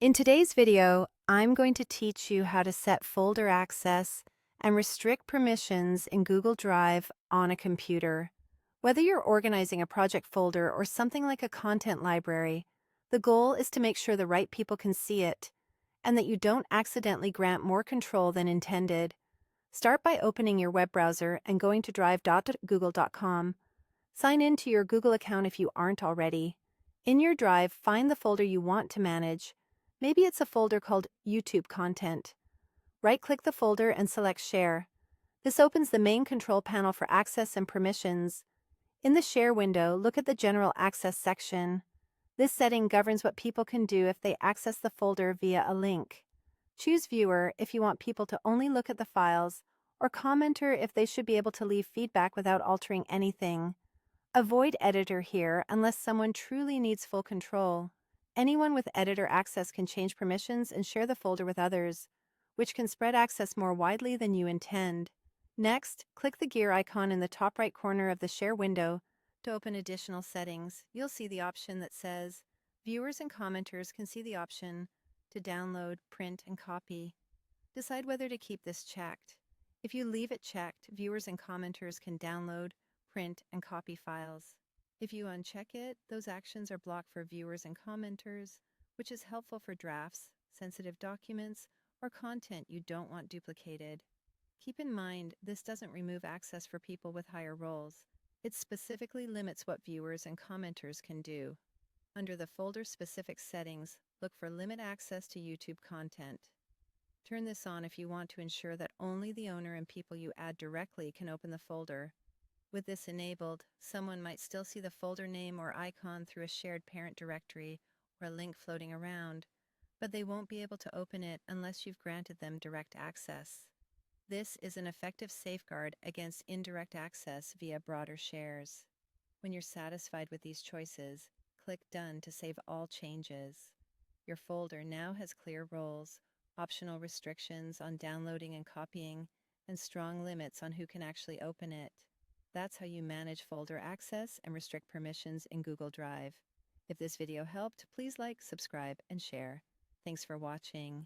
In today's video, I'm going to teach you how to set folder access and restrict permissions in Google Drive on a computer. Whether you're organizing a project folder or something like a content library, the goal is to make sure the right people can see it and that you don't accidentally grant more control than intended. Start by opening your web browser and going to drive.google.com. Sign in to your Google account if you aren't already. In your Drive, find the folder you want to manage. Maybe it's a folder called YouTube Content. Right-click the folder and select Share. This opens the main control panel for access and permissions. In the Share window, look at the General Access section. This setting governs what people can do if they access the folder via a link. Choose Viewer if you want people to only look at the files, or Commenter if they should be able to leave feedback without altering anything. Avoid Editor here unless someone truly needs full control. Anyone with editor access can change permissions and share the folder with others, which can spread access more widely than you intend. Next, click the gear icon in the top right corner of the Share window to open additional settings. You'll see the option that says, Viewers and commenters can see the option to download, print, and copy. Decide whether to keep this checked. If you leave it checked, viewers and commenters can download, print, and copy files. If you uncheck it, those actions are blocked for viewers and commenters, which is helpful for drafts, sensitive documents, or content you don't want duplicated. Keep in mind, this doesn't remove access for people with higher roles. It specifically limits what viewers and commenters can do. Under the folder-specific settings, look for Limit Access to YouTube Content. Turn this on if you want to ensure that only the owner and people you add directly can open the folder. With this enabled, someone might still see the folder name or icon through a shared parent directory or a link floating around, but they won't be able to open it unless you've granted them direct access. This is an effective safeguard against indirect access via broader shares. When you're satisfied with these choices, click Done to save all changes. Your folder now has clear roles, optional restrictions on downloading and copying, and strong limits on who can actually open it. That's how you manage folder access and restrict permissions in Google Drive. If this video helped, please like, subscribe, and share. Thanks for watching.